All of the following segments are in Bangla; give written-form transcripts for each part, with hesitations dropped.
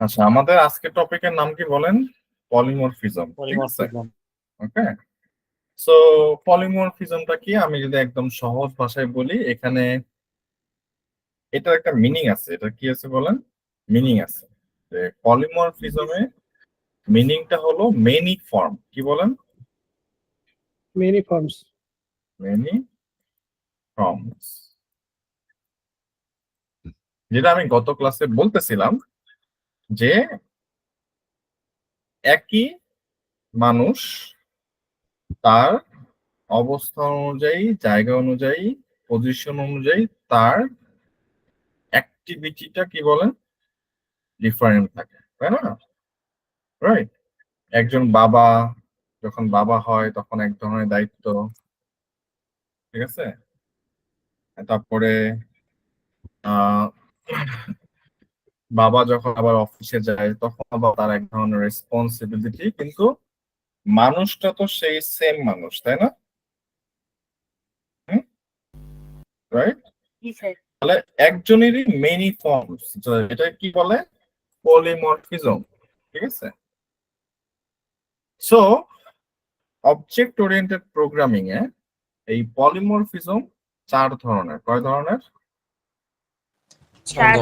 আচ্ছা, আমাদের আজকের টপিকের নাম কি বলেন? পলিমরফিজম, ঠিক আছে? পলিমরফিজম। ওকে। সো পলিমরফিজমটা কি? আমি যদি একদম সহজ ভাষায় বলি, এখানে এটার একটা মিনিং আছে। এটা কি আছে বলেন? মিনিং আছে যে পলিমরফিজমে মিনিংটা হলো মেনি ফর্ম। কি বলেন? Many forms. মেনি ফর্মস, যেটা আমি গত ক্লাসে বলতেছিলাম যে একই মানুষ তার অবস্থান অনুযায়ী, জায়গা অনুযায়ী, পজিশন অনুযায়ী তার অ্যাক্টিভিটিটা কি বলেন ডিফারেন্ট থাকে, তাই না? রাইট। একজন বাবা যখন বাবা হয় তখন এক ধরনের দায়িত্ব, ঠিক আছে? তারপরে আহ বাবা যখন আবার অফিসে যায় তখন আবার তার এক ধরনের রেসপন্সিবিলিটি, কিন্তু মানুষটা তো সেই সেম মানুষ, তাই না? রাইট। জি স্যার। তাহলে একজনেরই মেনি ফর্মস, এটা কি বলে? পলিমরফিজম, ঠিক আছে? সো অবজেক্ট ওরিয়েন্টেড প্রোগ্রামিং এ এই পলিমরফিজম চার ধরনের। কয় ধরনের? চার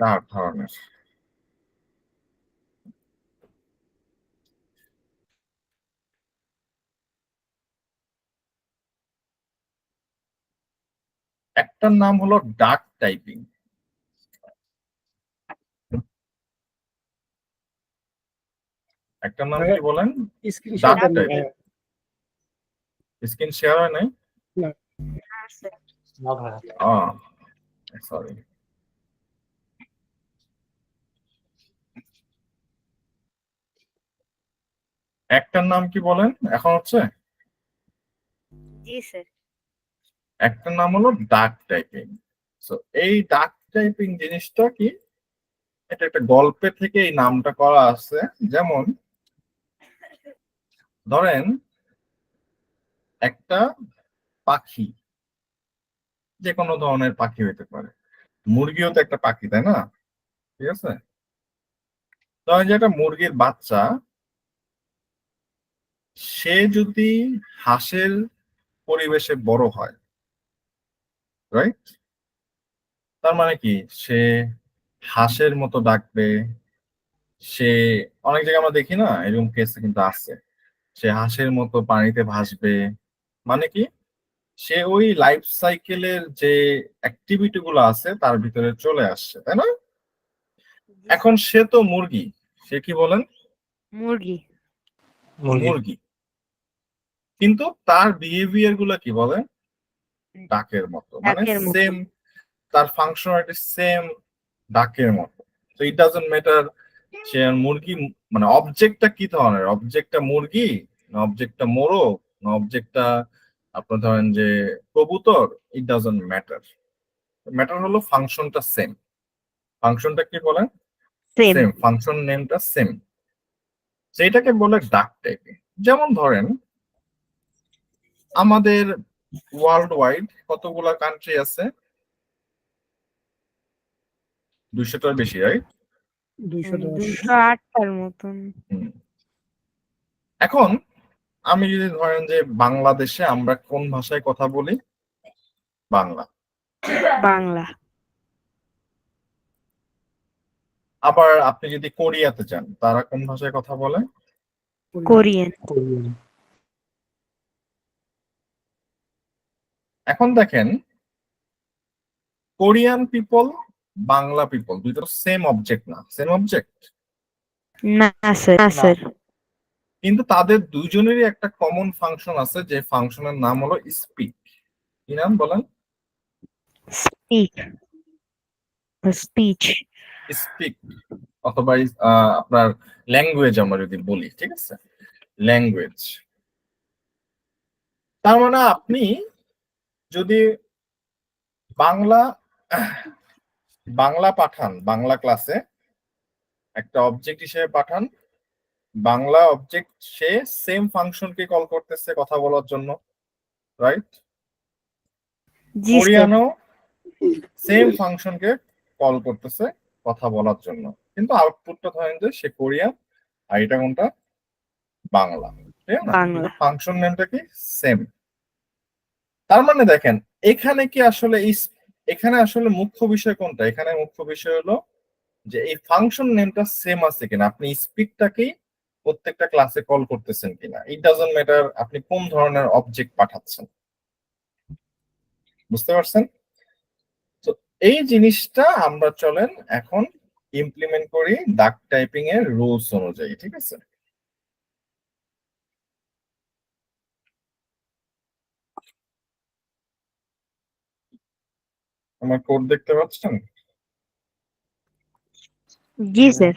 চার ধরনের। একটার নাম হলো ডাক টাইপিং। একটার নাম কি বলেন? স্ক্রিনশট ডাক দেন না টাইপিং। স্ক্রিন শেয়ার হয় নাই? হ্যাঁ স্যার। না ভাই। সরি। একটার নাম কি বলেন? এখন হচ্ছে জি স্যার। একটার নাম হলো ডাক টাইপিং। সো এই ডাক টাইপিং জিনিসটা কি? এটা একটা গল্পে থেকে এই নামটা করা আছে। যেমন ধরেন একটা পাখি, যে কোনো ধরনের পাখি হইতে পারে, মুরগিও তো একটা পাখি, তাই না? ঠিক আছে। ধরেন যে একটা মুরগির বাচ্চা, সে যদি হাঁসের পরিবেশে বড় হয়, রাইট, তার মানে কি সে হাঁসের মতো ডাকবে। সে অনেক জায়গায় আমরা দেখি না, এরকম কেস কিন্তু আছে, সে হাঁসের মতো পানিতে ভাসবে। মানে কি সে ওই লাইফ সাইকেলের যে অ্যাক্টিভিটি গুলো আছে তার ভিতরে চলে আসছে, তাই না? এখন সে তো মুরগি, সে কি বলেন? মুরগি। মুরগি। কিন্তু তার বিহেভিয়ার গুলো কি বলে? ডাকের মতো, মানে ডাকের মতো। সেম, তার ফাংশনালিটি সেম ডাকের মতো। তো ইট ডাজন্ট ম্যাটার সে মুরগি, মানে অবজেক্টটা কি ধরনের, অবজেক্টটা মুরগি না অবজেক্টটা মোরগ না অবজেক্টটা আপনার ধরেন যে কবুতর, ইট ডাজন্ট ম্যাটার। ম্যাটার হলো ফাংশনটা সেম। ফাংশনটা কি বলেন? সেম। সেম, ফাংশন নেমটা সেম। সেইটাকে বলে ডাক টাইপিং। যেমন ধরেন আমাদের ওয়ার্ল্ড ওয়াইড কতগুলা কান্ট্রি আছে? 200টার বেশি, রাইট? 210। 208টার মতন। এখন আমি যদি ধরেন যে বাংলাদেশে আমরা কোন ভাষায় কথা বলি? বাংলা। বাংলা। আবার আপনি যদি কোরিয়াতে যান, তারা কোন ভাষায় কথা বলে? কোরিয়ান। এখন দেখেন কোরিয়ান পিপল, বাংলা পিপল, দুটো সেম অবজেক্ট না? সেম অবজেক্ট, না স্যার, না স্যার। কিন্তু তাদের দুইজনেরই একটা কমন ফাংশন আছে, যে ফাংশনের নাম হলো স্পিক। কি নাম বলেন? স্পিক। স্পিচ। স্পিক অথবা আপনার ল্যাঙ্গুয়েজ আমরা যদি বলি, ঠিক আছে, ল্যাঙ্গুয়েজ। তার মানে আপনি যদি বাংলা বাংলা পাঠান, বাংলা ক্লাসে একটা অবজেক্ট হিসেবে পাঠান, বাংলা অবজেক্ট সে সেম ফাংশনকে কল করতেছে কথা বলার জন্য, রাইট? জি স্যার। কোরিয়ানও সেম ফাংশনকে কল করতেছে কথা বলার জন্য, কিন্তু আউটপুটটা ধরেন যে সে কোরিয়ান আর এটা কোনটা বাংলা, ঠিক আছে না? বাংলা। কিন্তু ফাংশন নেমটা কি সেম। তার মানে দেখেন এখানে কি আসলে এখানে আসলে মুখ্য বিষয় কোনটা? এখানে মুখ্য বিষয় হলো যে এই ফাংশন নেমটা সেম আছে কিনা, আপনি স্পিকটাকেই প্রত্যেকটা ক্লাসে কল করতেছেন কিনা। ইট ডাজন্ট ম্যাটার আপনি কোন ধরনের অবজেক্ট পাঠাচ্ছেন, বুঝতে পারছেন? তো এই জিনিসটা আমরা চলেন এখন ইমপ্লিমেন্ট করি ডাক টাইপিং এর রুলস অনুযায়ী, ঠিক আছে? আমার কোড দেখতে পাচ্ছেন? জি স্যার।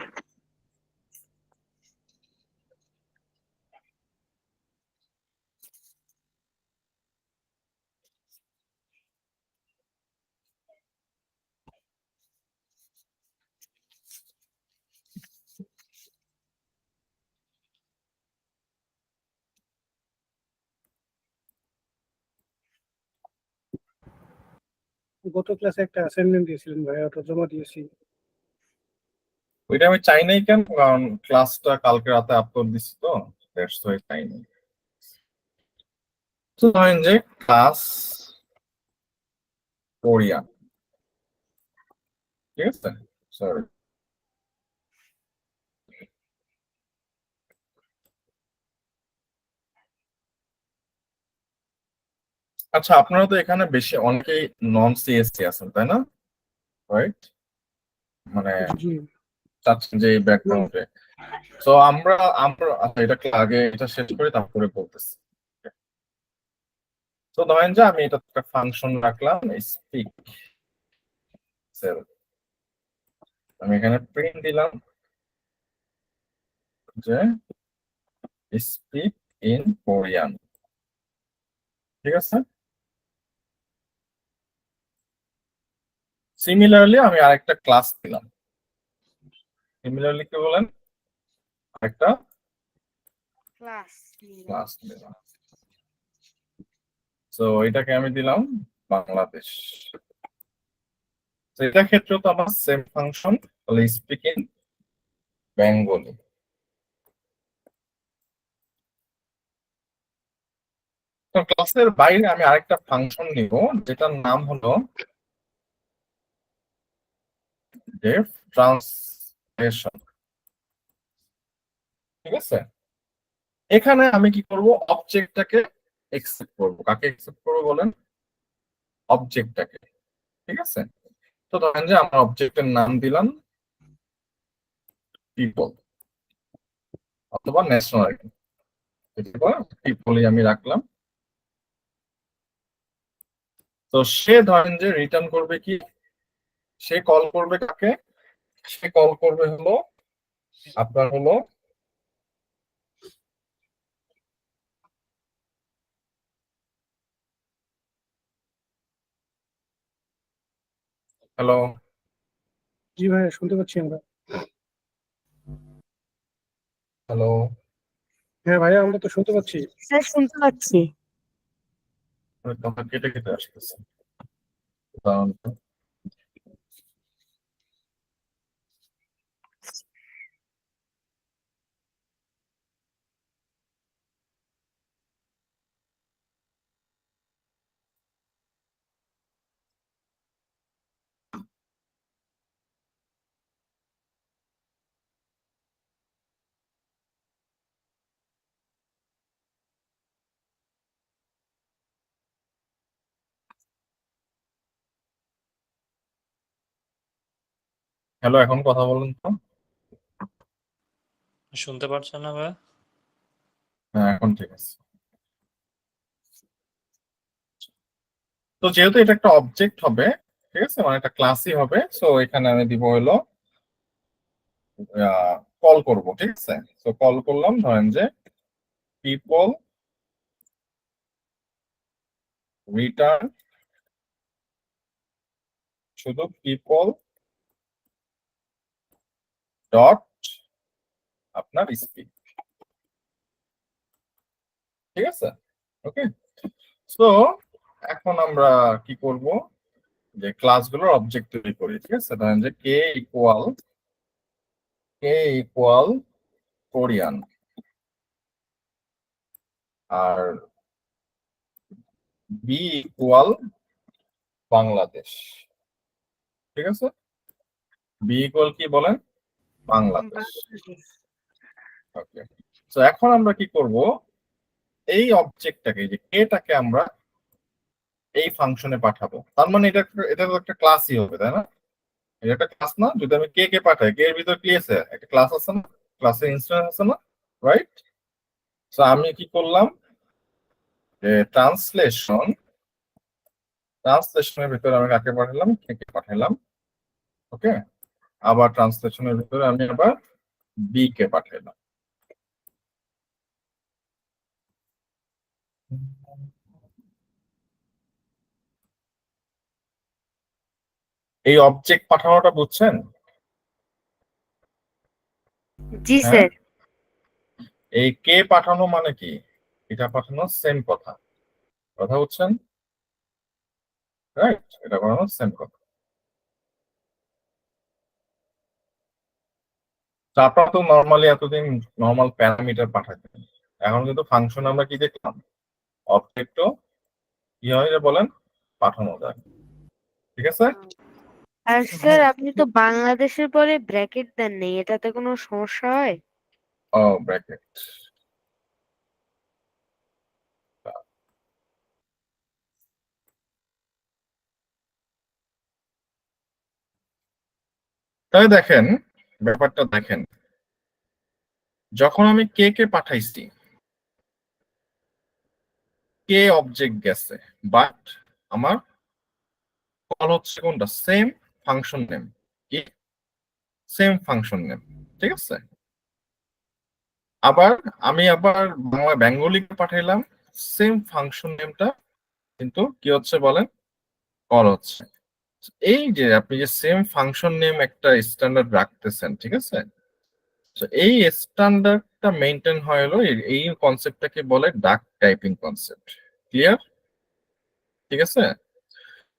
গত ক্লাসে একটা অ্যাসাইনমেন্ট দিয়েছিলেন ভাই, ওটা জমা দিয়েছি। ওইটা আমি চাই নাই কেন, কারণ ক্লাসটা কালকে রাতে আপলোড দিছি তো, দ্যাটস ওয়াই চাই নাই। তো ধরেন যে ক্লাস কোরিয়ান, ঠিক আছে? সরি, আচ্ছা আপনারা তো এখানে বেশি অনেকেই নন সিএসসি আছেন তাই না? রাইট, মানে জি চাচ্ছেন যে এই ব্যাকগ্রাউন্ডে। তো আমরা আমরা আচ্ছা, এটাকে আগে এটা শেষ করে তারপরে বলতেছি। তো ধরেন যে আমি এটা একটা ফাংশন রাখলাম স্পিক সেল, আমি এখানে প্রিন্ট দিলাম যে স্পিক ইন কোরিয়ান, ঠিক আছে? সিমিলারলি আমি আরেকটা ক্লাস দিলাম, সিমিলারলি কি বলেন, আরেকটা ক্লাস দিলাম। তো এটাকে আমি দিলাম বাংলাদেশ। তো এটা ক্ষেত্রে তো আমার সেম ফাংশন, তাহলে স্পিক ইন বেঙ্গলি। তো ক্লাসের বাইরে আমি আরেকটা ফাংশন নিব যেটার নাম হলো ডেফ ট্রান্সলেশন, ঠিক আছে? এখানে আমি কি করব, অবজেক্টটাকে একসেপ্ট করব। কাকে একসেপ্ট করব বলেন? অবজেক্টটাকে, ঠিক আছে? তো ধরেন যে আমরা অবজেক্টের নাম দিলাম পিপল অথবা ন্যাশনালিটি, পিপলই আমি রাখলাম। তো সে ধরেন যে রিটার্ন করবে কি, সে কল করবে কাকে? সে কল করবে হলো আপনার হলো হ্যালো, জি ভাই, শুনতে পাচ্ছি আমরা। হ্যালো, হ্যাঁ ভাইয়া, আমরা তো শুনতে পাচ্ছি। স্যার শুনতে পাচ্ছি। কথা কেটে কেটে আসতেছে, কারণ হ্যালো, এখন কথা বলুন তো। শুনতে পারছেন না ভাই? হ্যাঁ এখন ঠিক আছে। তো যেহেতু এটা একটা অবজেক্ট হবে, ঠিক আছে, মানে একটা ক্লাসই হবে, সো এখানে আমি দিব হলো কল করব, ঠিক আছে? তো কল করলাম ধরেন যে পিপল রিটার্ন, শুধু পিপল ডট আপনার স্পিক, ঠিক আছে? ওকে, সো এখন আমরা কি করব, যে ক্লাসগুলোর অবজেক্ট তৈরি করি, ঠিক আছে? ধরেন যে কে ইকুয়াল কোরিয়ান, আর বি ইকুয়াল বাংলাদেশ, ঠিক আছে? বি ইকুয়াল কি বলেন? বাংলাদেশ। ওকে, তো এখন আমরা কি করব, এই অবজেক্টটাকে, যে কেটাকে আমরা এই ফাংশনে পাঠাবো। তার মানে এটা তো একটা ক্লাসই হবে, তাই না? এটা একটা ক্লাস না? যদি আমি কে কে পাঠাই, কে এর ভিতর কি আছে? একটা ক্লাস আছে না? ক্লাসের ইনস্ট্যান্স আছে না? রাইট? তো আমি কি করলাম, যে ট্রান্সলেশনের ভিতরে আমি কাকে পাঠালাম? কে কে পাঠালাম। ওকে, আবার ট্রান্সলেশনের ভিতরে আমি আবার বি কে পাঠালাম। এই অবজেক্ট পাঠানোটা বুঝছেন? জি হ্যাঁ, স্যার। এই কে পাঠানো মানে কি? এটা পাঠানো সেম কথা, কথা বুঝছেন? রাইট, এটা পাঠানো সেম কথা। তো আপনারা তো নর্মালি এতদিন নর্মাল প্যারামিটার পাঠাতেন, এখন কিন্তু ফাংশন আমরা কি দেখলাম, অবজেক্টও কি হয় যে বলেন, পাঠানো যায়, ঠিক আছে? আর স্যার আপনি তো বাংলাদেশের পরে ব্র্যাকেট দেন নেই, এটাতে কোনো সমস্যা হয়? ও, ব্র্যাকেট। তাই দেখেন, ব্যাপারটা দেখেন, যখন আমি কে কে পাঠাইছি, কে অবজেক্ট গেছে, বাট আমার কল হচ্ছে কোনটা? Same function name. কি? সেম ফাংশন নেম, ঠিক আছে? আবার আমি আবার বাংলা বেঙ্গলিকে পাঠাইলাম, সেম ফাংশন নেমটা, কিন্তু কি হচ্ছে বলেন, কল হচ্ছে। এই যে আপনি যে সেম ফাংশন নেম একটা স্ট্যান্ডার্ড রাখতেছেন, ঠিক আছে? তো এই স্ট্যান্ডার্ডটা মেনটেন হয় হলো এই কনসেপ্টটাকে বলে ডাক টাইপিং কনসেপ্ট। ক্লিয়ার? ঠিক আছে?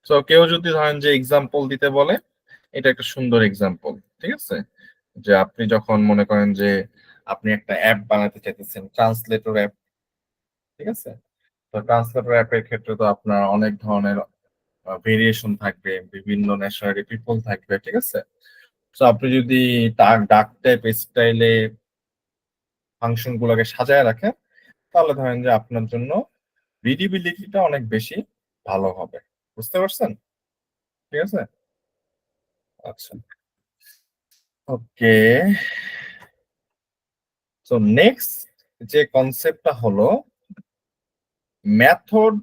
তো কেউ যদি ধরেন যে এক্সাম্পল দিতে বলে, এটা একটা সুন্দর এক্সাম্পল, ঠিক আছে? যে আপনি যখন মনে করেন যে আপনি একটা অ্যাপ বানাতে চাইতেছেন, ট্রান্সলেটর অ্যাপ, ঠিক আছে? তো ট্রান্সলেটর অ্যাপের ক্ষেত্রে তো আপনার অনেক ধরনের ভেরিয়েশন থাকবে, বিভিন্ন ন্যাশনালিটি পিপল থাকবে, ঠিক আছে? তো আপনি যদি তার ডাক টাইপ স্টাইলে ফাংশন গুলোকে সাজায় রাখেন, তাহলে ধরেন যে আপনার জন্য রিডিবিলিটিটা অনেক বেশি ভালো হবে। বুঝতে পারছেন? ঠিক আছে, আচ্ছা, ওকে। তো নেক্সট যে কনসেপ্টটা হলো method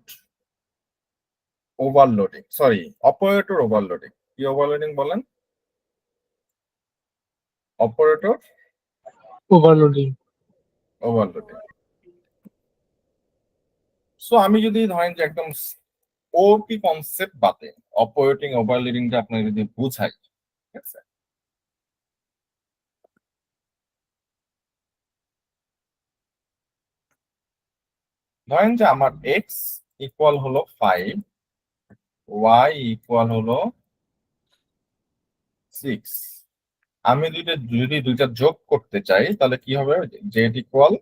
overloading, sorry, operator overloading. কি ওভারলোডিং বলেন? Operator overloading. ওভারলোডিং। সো আমি যদি ধরেন যে একদম ওপি কনসেপ্ট বাদে অপারেটিং ওভারলোডিংটা আপনাকে যদি বুঝাই, ঠিক আছে? ধরেন যে আমার এক্স ইকুয়াল হলো 5, ওয়াই ইকুয়াল হলো 6। আমি যদি দুইটা যোগ করতে চাই, তাহলে কি হবে? Z equal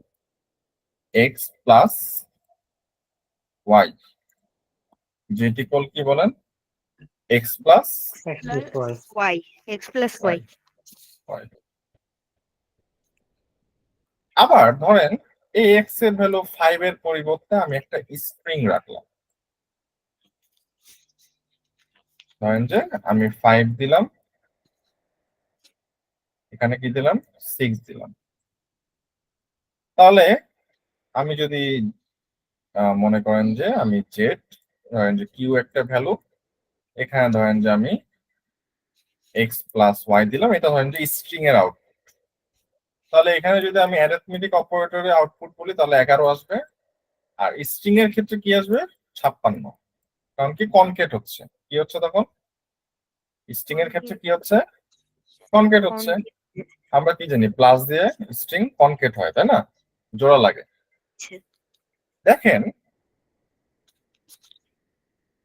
X plus Y. Z equal কি বলেন? X plus Y, X plus Y. Y. আবার ধরেন এই এক্স এর ভ্যালু 5 এর পরিবর্তে আমি একটা স্ট্রিং রাখলাম। ধরেন যে আমি 5 দিলাম, এখানে কি দিলাম? 6 দিলাম। তাহলে আমি যদি মনে করেন যে আমি জেড, ধরেন যে কিউ একটা ভ্যালু, এখানে ধরেন যে আমি এক্স প্লাস ওয়াই দিলাম, এটা ধরেন যে স্ট্রিং এর আউটপুট। তাহলে এখানে যদি আমি অ্যারিথমেটিক অপারেটরের আউটপুট বলি, তাহলে 11 আসবে। আর স্ট্রিং এর ক্ষেত্রে কি আসবে? 56। কারণ কি কনকেট হচ্ছে, কি হচ্ছে তখন? স্ট্রিং এর ক্ষেত্রে কি হচ্ছে? কনকেট হচ্ছে। আমরা কি জানি, প্লাস দিয়ে স্ট্রিং কনকেট হয়, তাই না? জোড়া লাগে। দেখেন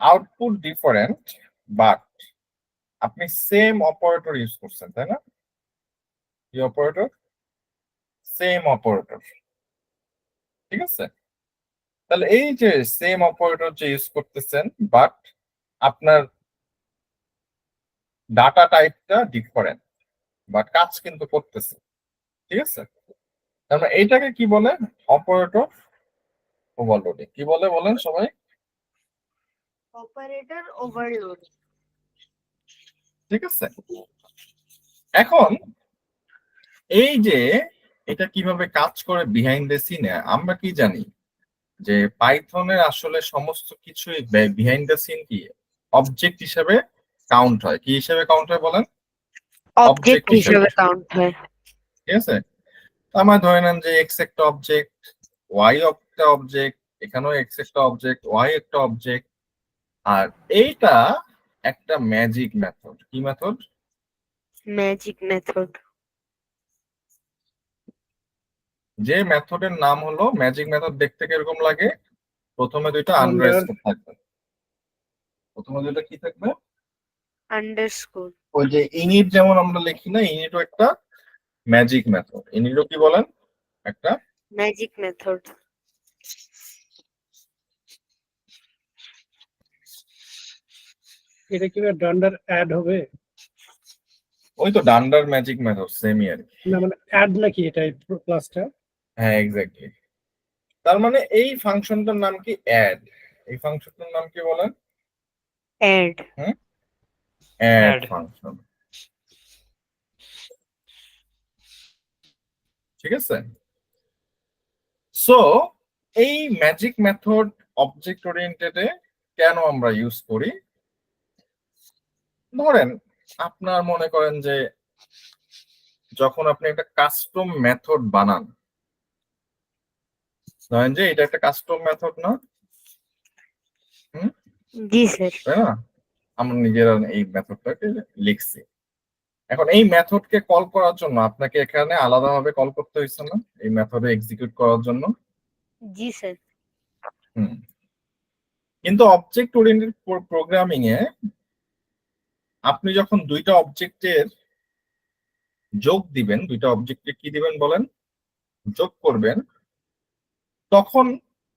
আউটপুট ডিফারেন্ট, বাট আপনি সেম অপারেটর ইউজ করছেন, তাই না? কি অপারেটর? সেম অপারেটর, ঠিক আছে? তাহলে এই যে সেম অপারেটর যে ইউজ করতেছেন, বাট আপনার ডাটা টাইপটা ডিফারেন্ট, বাট কাজ কিন্তু করতেছে, ঠিক আছে? তার মানে এইটাকে কি বলে? Operator overloading. কি বলে বলেন সবাই? Operator overload. ঠিক আছে। এখন এই যে এটা কিভাবে কাজ করে বিহাইন্ড দ্য সিনে, আমরা কি জানি যে পাইথনের আসলে সমস্ত কিছুই বিহাইন্ড দ্য সিন কি অবজেক্ট হিসেবে কাউন্ট হয়। কি হিসেবে কাউন্ট হয় বলেন? অবজেক্ট হিসেবে কাউন্ট হয়। ঠিক আছে। আমার ধরে নেন যে এক্স একটা অবজেক্ট, ওয়াই একটা অবজেক্ট, এখানেও এক্স একটা অবজেক্ট, ওয়াই একটা অবজেক্ট, আর এইটা একটা ম্যাজিক মেথড। কি মেথড? Magic method. যে মেথডের নাম হলো ম্যাজিক মেথড। দেখতে কিরকম লাগে? প্রথমে দুইটা Under আন্ডারস্কোর থাকবে। প্রথমে দুইটা কি থাকবে? আন্ডারস্কোর। ওই যে ইনিট যেমন আমরা লিখি না, ইনিটও একটা ম্যাজিক মেথড। ইনিটও কি বলেন? একটা ম্যাজিক মেথড। এটা কি ডান্ডার অ্যাড হবে? ওই তো ডান্ডার ম্যাজিক মেথড, সেমই আর কি। না মানে অ্যাড নাকি এটা ক্লাসটা? হ্যাঁ, এক্স্যাক্টলি। তার মানে এই ফাংশনটার নাম কি? অ্যাড। এই ফাংশনটার নাম কি বলেন? অ্যাড। অ্যাড ফাংশন, ঠিক আছে? সো এই ম্যাজিক মেথড অবজেক্ট ওরিয়েন্টেডে কেন আমরা ইউজ করি? ধরেন আপনার মনে করেন যে যখন আপনি একটা কাস্টম মেথড বানান, ধরেন যে এটা একটা কাস্টম মেথড না? জি স্যার। তাই না? আমরা নিজেরা এই মেথডটাকে লিখছি। এখন এই মেথডকে কল করার জন্য আপনাকে এখানে আলাদাভাবে কল করতে হয়েছে না এই মেথডে এক্সিকিউট করার জন্য? জি স্যার। হুম। কিন্তু অবজেক্ট ওরিয়েন্টেড প্রোগ্রামিং এ আপনি যখন দুইটা অবজেক্টের যোগ দিবেন, দুইটা অবজেক্টে কি দিবেন বলেন? যোগ করবেন, তখন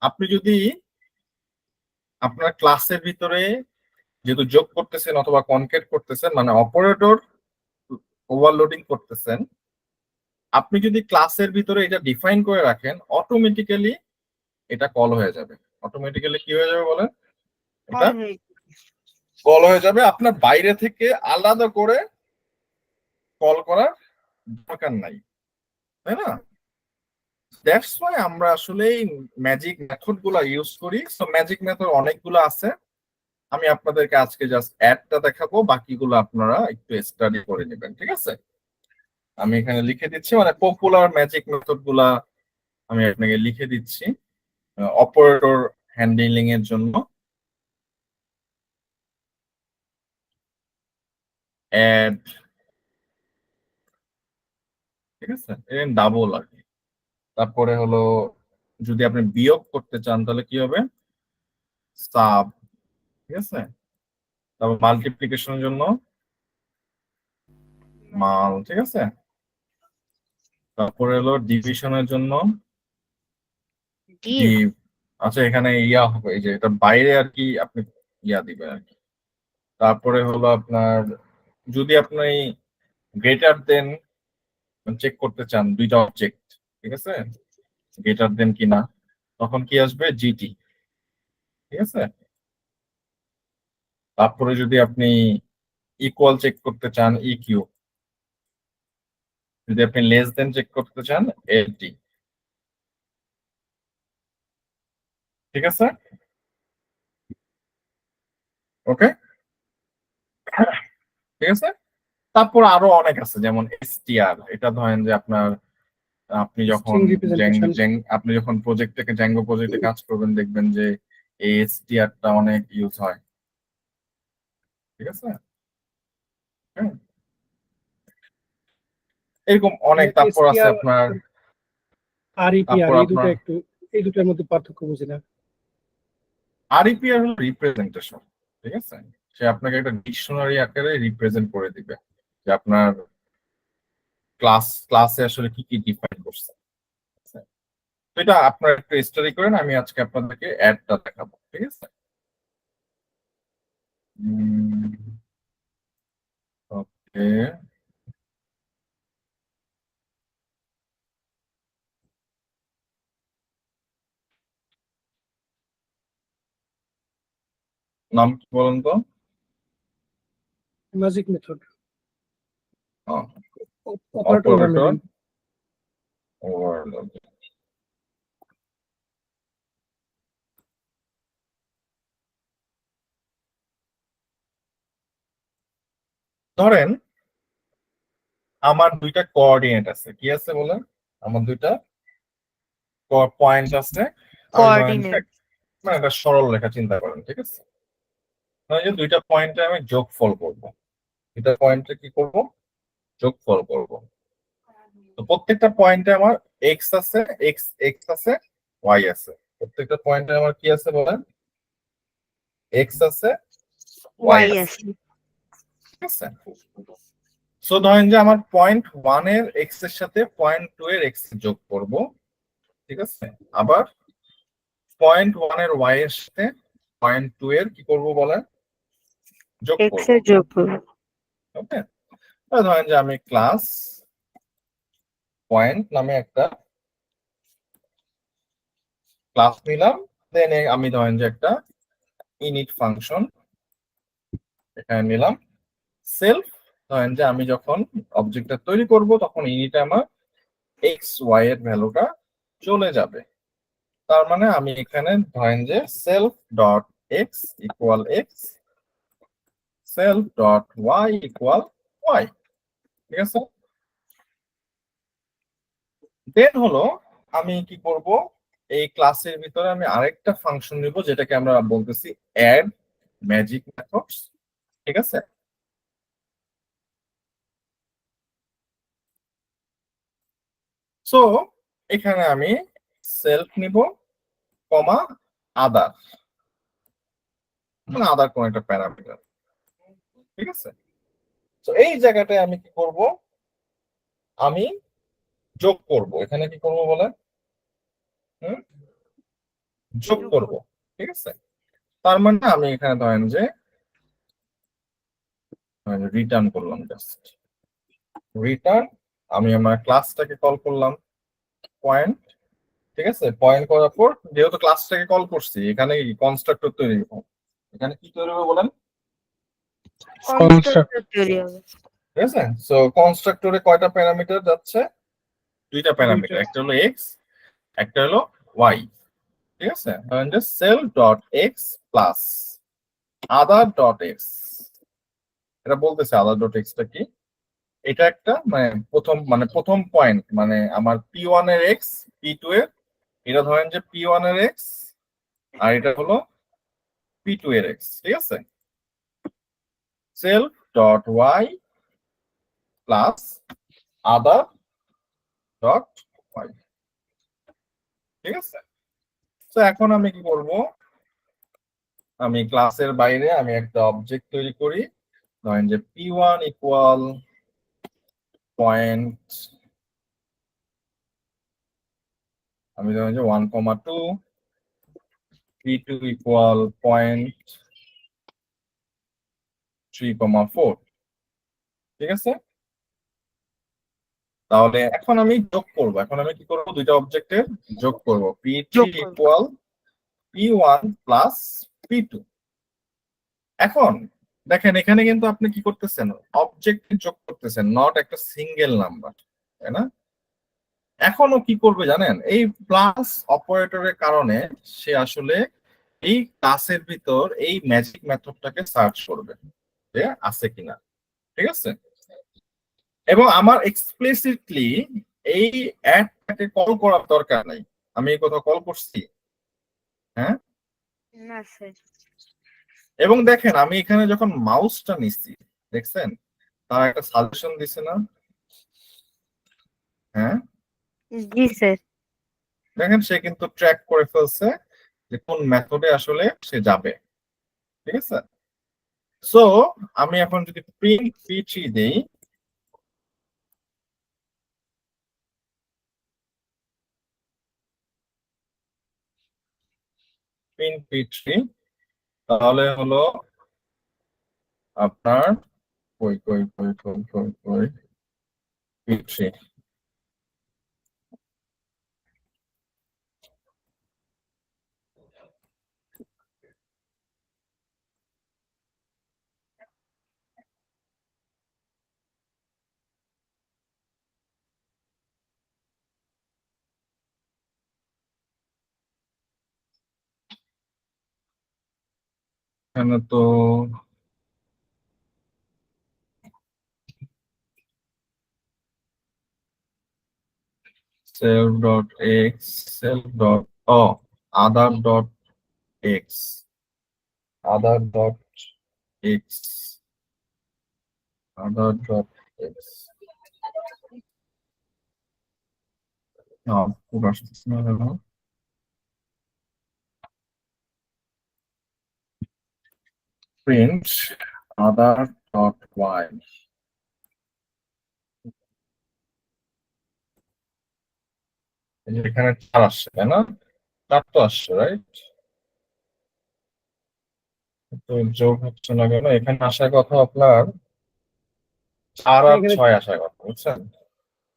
আপনি যদি আপনার ক্লাসের ভিতরে যেহেতু যোগ করতেছেন অথবা কনকেট করতেছেন, মানে অপারেটর ওভারলোডিং করতেছেন, আপনি যদি ক্লাসের ভিতরে এটা ডিফাইন করে রাখেন, অটোমেটিক্যালি এটা কল হয়ে যাবে। অটোমেটিক্যালি কি হয়ে যাবে বলেন? এটা কল হয়ে যাবে। আপনার বাইরে থেকে আলাদা করে কল করার দরকার নাই, তাই না? দ্যাটস ওয়াই আমরা আসলে এই ম্যাজিক মেথড গুলা ইউজ করি। সো ম্যাজিক মেথড অনেকগুলো আছে, আমি আপনাদেরকে আজকে জাস্ট অ্যাডটা দেখাবো, বাকিগুলো আপনারা একটু স্টাডি করে নেবেন, ঠিক আছে? আমি এখানে লিখে দিচ্ছি, মানে পপুলার ম্যাজিক মেথড গুলা আমি আপনাকে লিখে দিচ্ছি অপারেটর হ্যান্ডলিং এর জন্য। অ্যাড, ঠিক আছে, ডাবল আর কি। তারপরে হলো যদি আপনি বিয়োগ করতে চান তাহলে কি হবে? সাব, ঠিক আছে? তারপর মাল্টিপ্লিকেশনের জন্য মাল, ঠিক আছে? তারপরে হলো ডিভিশনের জন্য ডিভ। ডিভ। আচ্ছা, এখানে ইয়া হবে, এই যে এটা বাইরে আর কি আপনি ইয়া দিবেন আর কি। তারপরে হলো আপনার যদি আপনি গ্রেটার দেন চেক করতে চান দুইটা অবজেক্ট, ঠিক আছে, গ্রেটার দেন কিনা, তখন কি আসবে? জিটি, ঠিক আছে? তারপরে যদি আপনি ইকুয়াল চেক করতে চান ইকিউ, যদি আপনি লেস দেন চেক করতে চান এলটি, ঠিক আছে? ওকে, ঠিক আছে। তারপর আরো অনেক আছে, যেমন এসটিআর। এটা ধরেন যে আপনার আপনি যখন স্ট্রিং রিপ্রেজেন্টেশন। আপনি যখন প্রজেক্ট থেকে জ্যাঙ্গো প্রজেক্টে কাজ করবেন, দেখবেন যে এই এসটিআরটা অনেক ইউজ হয়, ঠিক আছে? হ্যাঁ, এরকম অনেক। তারপর আছে এসটিআর আপনার, আর ইপিআর তারপর এই দুটো আপনার একটু, এই দুটোর মধ্যে পার্থক্য বুঝি না। আরইপিআর হলো রিপ্রেজেন্টেশন, ঠিক আছে? সে আপনাকে একটা ডিকশনারি আকারে রিপ্রেজেন্ট করে দিবে যে আপনার ক্লাসে আসলে কি কি ডিফাইন করছে। তো এটা আপনারা একটু স্টাডি করেন, আমি আজকে আপনাদেরকে অ্যাডটা দেখাবো, ঠিক আছে? ওকে, নাম কি বলেন তো? ম্যাজিক মেথড, ও, অপারেটর অপারেটর ওভারলোডিং। ওভারলোড। ধরেন আমার দুইটা কোঅর্ডিনেট আছে, কি আছে বলেন? আমার দুইটা পয়েন্ট আছে। আমি ধরেন যে কোঅর্ডিনেট। মানে একটা সরল রেখা চিন্তা করেন, ঠিক আছে? ধরেন যে দুইটা পয়েন্টে আমি যোগফল করব, দুইটা পয়েন্টে কি করব? যোগফল করব। তো প্রত্যেকটা পয়েন্টে আমার এক্স আছে, এক্স এক্স আছে, ওয়াই আছে। প্রত্যেকটা পয়েন্টে আমার কি আছে বলেন? এক্স আছে, ওয়াই ওয়াই আছে, আছে। ঠিক আছে? সো ধরেন যে আমার পয়েন্ট ওয়ান এর এক্স এর সাথে পয়েন্ট টু এর এক্স যোগ করব, ঠিক আছে? আবার পয়েন্ট ওয়ান এর ওয়াই এর সাথে পয়েন্ট টু এর কি করব বলেন? যোগ এক্স করব। এর যোগ করব। ওকে, ধরেন যে আমি ক্লাস পয়েন্ট নামে একটা ক্লাস নিলাম, দেন আমি ধরেন যে একটা ইনিট ফাংশন এখানে নিলাম। সেলফ, ধরেন যে আমি যখন অবজেক্টটা তৈরি করব তখন ইনিটে আমার এক্স ওয়াই এর ভ্যালুটা চলে যাবে। তার মানে আমি এখানে ধরেন যে self dot X equal X, self dot Y equal Y, ঠিক আছে? দেন হলো আমি কি করব, এই ক্লাসের ভিতরে আমি আরেকটা ফাংশন নিব যেটাকে আমরা বলতেছি অ্যাড ম্যাজিক মেথডস, ঠিক আছে? সো এখানে আমি সেলফ নিব, কমা আদার, মানে আদার কোন একটা প্যারামিটার, ঠিক আছে? তো এই জায়গাটায় আমি কি করব, আমি যোগ করব। এখানে কি করব বলেন? হুম, যোগ যোগ করব, করব। ঠিক আছে? তার মানে আমি এখানে ধরেন যে রিটার্ন করলাম, জাস্ট রিটার্ন। আমি আমার ক্লাসটাকে কল করলাম পয়েন্ট, ঠিক আছে? পয়েন্ট করার পর যেহেতু ক্লাসটাকে কল করছি, এখানে কনস্ট্রাক্টর তৈরি হবে। এখানে কি তৈরি হবে বলেন? কনস্ট্রাক্টর তৈরি হবে। ঠিক আছে? সো কনস্ট্রাক্টরে কয়টা প্যারামিটার যাচ্ছে? দুইটা প্যারামিটার, দুইটা। একটা হলো এক্স, একটা হলো ওয়াই, ঠিক আছে? ধরেন যে self dot X plus other dot X. এটা বলতেছে আদার ডট এক্সটা কি? এটা একটা প্রথম পয়েন্ট, মানে আমার পি ওয়ান এর এক্স, পি টু এর, এটা ধরেন যে পি ওয়ান এর এক্স, আর এটা হলো পি টু এর এক্স, ঠিক আছে? Self dot Y plus other dot Y, ঠিক আছে? তো এখন আমি কি করব, আমি ক্লাসের বাইরে আমি একটা অবজেক্ট তৈরি করি, ধরেন যে পি ওয়ান ইকুয়াল পয়েন্ট, আমি ধরেন যে 1,2, পি টু ইকুয়াল পয়েন্ট 3,4, ঠিক আছে? তাহলে এখন আমি যোগ করব, এখন আমি কি করব, দুইটা অবজেক্টের যোগ করব, পি থ্রি যোগ করব। Equal P one plus P two. এখন দেখেন এখানে কিন্তু আপনি কি করতেছেন, অবজেক্ট যোগ করতেছেন, নট একটা সিঙ্গেল নাম্বার, তাই না? এখনো কি করবে জানেন, এই প্লাস অপারেটরের কারণে সে আসলে এই ক্লাসের ভিতর এই ম্যাজিক মেথডটাকে সার্চ করবে যে আছে কিনা, ঠিক আছে? এবং আমার এক্সপ্লিসিটলি এই অ্যাডটাকে কল করার দরকার নাই। আমি এই কথা কল করছি, হ্যাঁ? না স্যার। এবং দেখেন আমি এখানে যখন মাউসটা নিচ্ছি, দেখছেন তার একটা সাজেশন দিছে না? হ্যাঁ, জি স্যার। দেখেন সে কিন্তু ট্র্যাক করে ফেলছে যে কোন মেথডে আসলে সে যাবে, ঠিক আছে? সো আমি এখন যদি প্রিন্ট p3 দেই, প্রিন্ট p3, তাহলে হলো আপনার কই কই কই কই কই কই p3, এখানে তো self dot x, self dot other dot x, other dot x, other dot x, পুরো আসতেছে না কেন? print other dot y, এখানে 4 আসছে তাই না? 4 তো আসছে, রাইট? তো যোগ হচ্ছে না কেন? এখানে আসার কথা আপনার 4 আর এখানে 6 আসার কথা, বুঝছেন?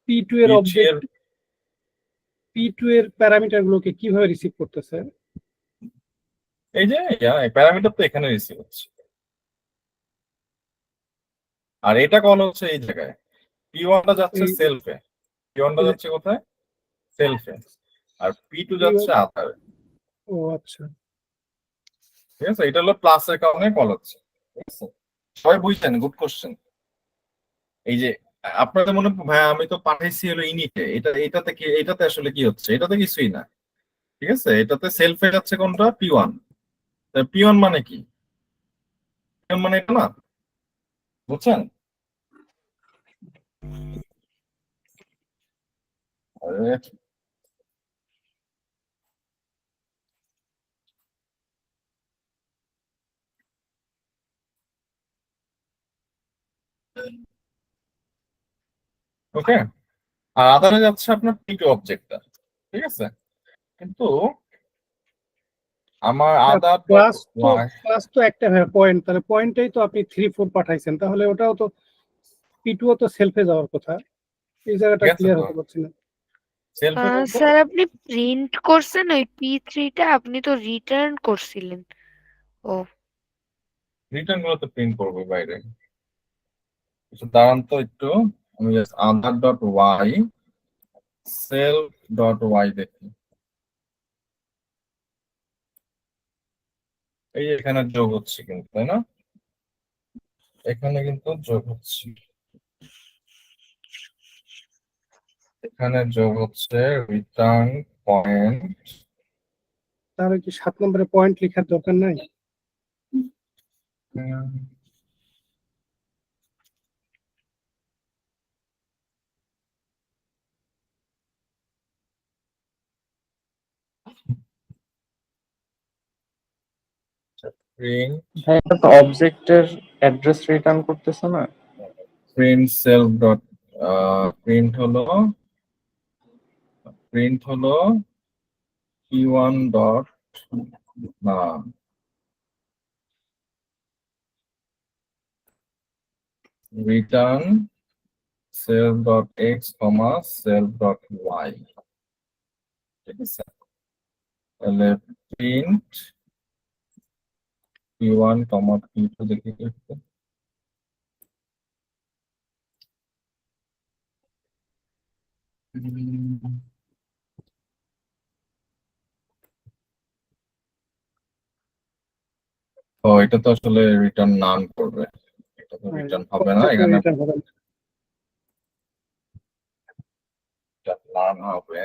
P2 এর p3 অবজেক্ট, এর P2 এর প্যারামিটার গুলোকে কিভাবে রিসিভ করতেছে? এই যে প্যারামিটার তো এখানে রিসিভ হচ্ছে, আর এটা কল হচ্ছে এই জায়গায়। p1 টা যাচ্ছে এই সেলফে, p1 টা যাচ্ছে কোথায়? সেলফে, আর p2 যাচ্ছে আধারে। ও আচ্ছা, ঠিক আছে, এটা হলো প্লাসের কারণে কল হচ্ছে। ঠিক আছে, সবাই বুঝছেন? Good question. এই যে আপনাদের মনে ভাই আমি তো পাঠাইছি হলো ইনিটে, এটাতে কি, এটাতে আসলে কি হচ্ছে? এটাতে কিছুই না। ঠিক আছে, এটাতে সেলফে যাচ্ছে কোনটা? p1। p1 মানে কি? p1 মানে এটা না, বুঝছেন? আরে, ওকে। আর আধারে যাচ্ছে আপনার p2 অবজেক্টটা। ঠিক আছে, কিন্তু আমার আদার ডট ক্লাস তো ওয়াই, ক্লাস তো একটা পয়েন্ট, তাহলে পয়েন্টেই তো আপনি 3 4 পাঠাইছেন, তাহলে ওটাও তো P2 ও তো সেলফে যাওয়ার কথা। এই জায়গাটা গেছে ক্লিয়ার তো হতে পারছি না। সেলফে বলতে স্যার আপনি প্রিন্ট করছেন ওই P3টা, আপনি তো রিটার্ন করছিলেন। ও রিটার্ন গুলো তো প্রিন্ট করবো বাইরে। দাঁড়ান তো একটু, আমি just Aadhaar dot Y, self dot Y দেখি। এই যে এখানে যোগ হচ্ছে কিন্তু, তাই না? এখানে কিন্তু যোগ হচ্ছে, এখানে যোগ হচ্ছে রিটার্ন পয়েন্ট। তাহলে কি 7 নম্বরে পয়েন্ট লেখার দরকার নাই? প্রিন্ট, হ্যাঁ, এটা তো অবজেক্টের অ্যাড্রেস রিটার্ন করতেছে না। প্রিন্ট সেলফ ডট, প্রিন্ট হলো, প্রিন্ট হলো p1 ডট, না, return self dot x comma self dot y। ঠিক আছে, তাহলে প্রিন্ট p1 comma p2 দেখি একটু। ও এটা তো আসলে রিটার্ন নান করবে, এটা তো রিটার্ন হবে না, এখানে রিটার্ন হবে না। নান হবে।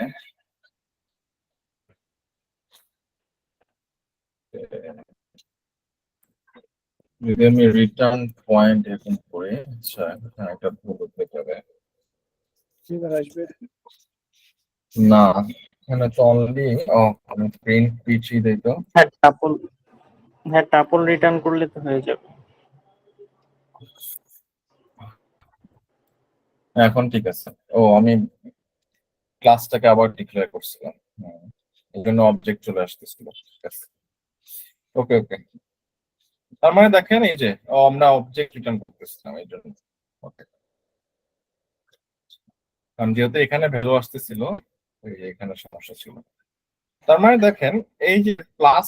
যদি আমি রিটার্ন পয়েন্ট এখন করি, আচ্ছা এখানে একটা ভুল হতে পারে। এবার আসবে। না, এখানে তো অনলি, আমি প্রিন্ট p3 দিই তো। হ্যাঁ টাপল রিটার্ন করলে তো হয়ে যাবে। এখন ঠিক আছে। ও আমি ক্লাসটাকে আবার ডিক্লেয়ার করছিলাম, এই জন্য অবজেক্ট চলে আসতেছিল। ঠিক আছে, ওকে ওকে। তার মানে দেখেন এই যে আমরা অবজেক্ট রিটার্ন করতেছিলাম এই জন্য। ওকে, কারণ যেহেতু এখানে ভ্যালু আসতেছিল, এই যে এখানে সমস্যা ছিল। তার মানে দেখেন এই যে প্লাস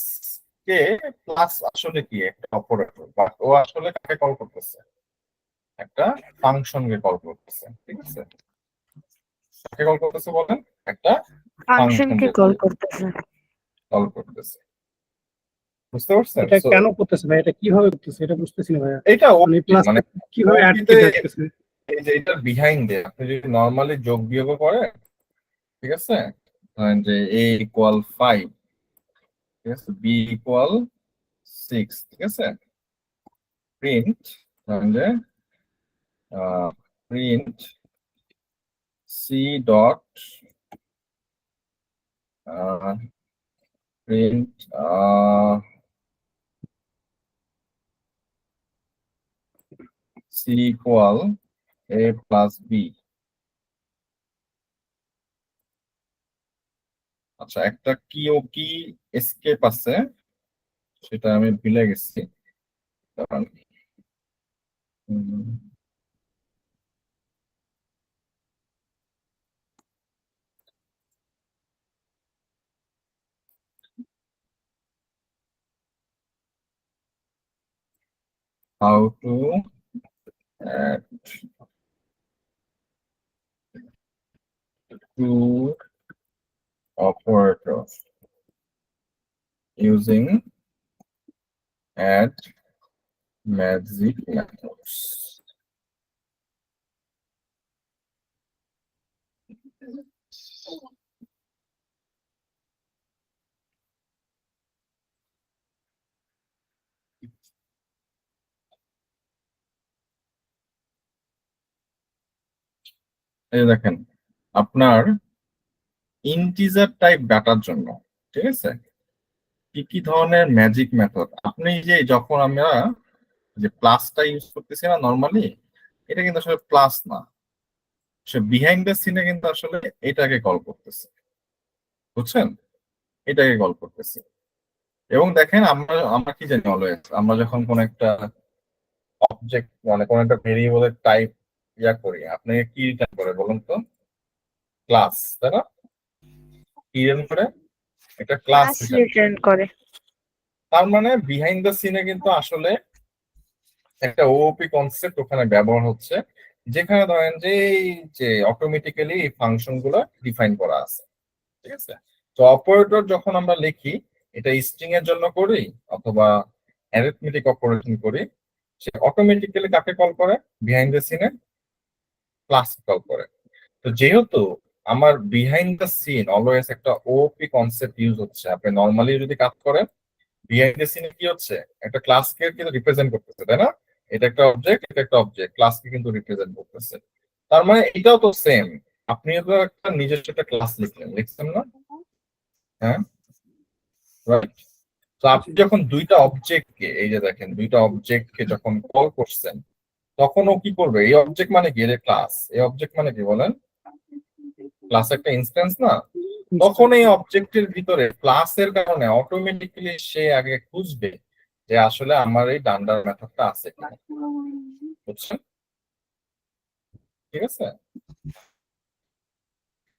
কে, প্লাস আসলে কি একটা অপারেটর, বাট ও আসলে কাকে কল করতেছে? একটা ফাংশনকে কল করতেছে। ঠিক আছে, কাকে কল করতেছে বলেন? একটা ফাংশনকে ফাংশনকে কল করতেছে। কল করতেছে। বুঝতে পারছেন? এটা So, কেন করতেছে ভাই, এটা কিভাবে করতেছে এটা বুঝতেছি না ভাইয়া। এটা মানে প্লাস মানে কিভাবে অ্যাড ওপিতে রাখতেছে? এই যে এটার বিহাইন্ডে আপনি যদি নর্মালি যোগ বিয়োগ করে, ঠিক আছে, ধরেন যে a ইকুয়াল 5, ঠিক আছে, b ইকুয়াল 6, ঠিক আছে, প্রিন্ট, ধরেন যে print c dot print c equal a plus b। আচ্ছা, একটা কি ও কি এসকেপ আছে, সেটা আমি ভুলে গেছি। দাঁড়ান। How to add two operators using add magic methods. এই দেখেন আপনার ইন্টিজার টাইপ ডাটার জন্য, ঠিক আছে, কি কি ধরনের ম্যাজিক মেথড আপনি যে যখন আমরা যে প্লাসটা ইউজ করতেছি না নর্মালি, এটা কিন্তু আসলে প্লাস না, সে বিহাইন্ড দ্য সিনে কিন্তু আসলে এটাকে কল করতেছে। বুঝছেন? এটাকে কল করতেছে। এবং দেখেন আমরা আমরা কি জানি অলওয়েজ, আমরা যখন কোন একটা অবজেক্ট মানে কোন একটা ভেরিয়েবলের টাইপ করি, আপনাকে কি রিটার্ন করে বলুন তো? ক্লাস, তাই না? কি রিটার্ন করে? একটা ক্লাস ক্লাস রিটার্ন। রিটার্ন করে। তার মানে বিহাইন্ড দ্য সিনে কিন্তু আসলে একটা ওপি কনসেপ্ট ওখানে ব্যবহার হচ্ছে, যেখানে ধরেন যে এই যে অটোমেটিক্যালি এই ফাংশন গুলো ডিফাইন করা আছে। ঠিক আছে, তো অপারেটর যখন আমরা লিখি, এটা স্ট্রিং এর জন্য করি অথবা অ্যারিথমেটিক অপারেশন করি, সে অটোমেটিক্যালি কাকে কল করে? বিহাইন্ড দ্য সিনে ক্লাস কল করে। তো যেহেতু আমার বিহাইন্ড দ্য সিন অলওয়েজ একটা ওপি কনসেপ্ট ইউজ হচ্ছে, আপনি নর্মালি যদি কাজ করেন, বিহাইন্ড দ্য সিনে কি হচ্ছে? একটা ক্লাসকে কিন্তু রিপ্রেজেন্ট করতেছে, তাই না? এটা একটা অবজেক্ট, এটা একটা অবজেক্ট, ক্লাসকে কিন্তু রিপ্রেজেন্ট করতেছে। তার মানে এটাও তো সেম, আপনিও তো একটা নিজস্ব একটা ক্লাস লিখছেন না? হ্যাঁ, রাইট। তো আপনি যখন দুইটা অবজেক্টকে, এই যে দেখেন দুইটা অবজেক্টকে যখন কল করছেন, তখন ও কি করবে? এই অবজেক্ট মানে কি? এর ক্লাস। এই অবজেক্ট মানে কি বলেন? ক্লাস একটা ইনস্ট্যান্স না? তখন এই অবজেক্টের ভিতরে ক্লাসের কারণে অটোমেটিক্যালি সে আগে খুঁজবে যে আসলে আমার এই ডান্ডার মেথডটা আছে কিনা। বুঝছেন? ঠিক আছে,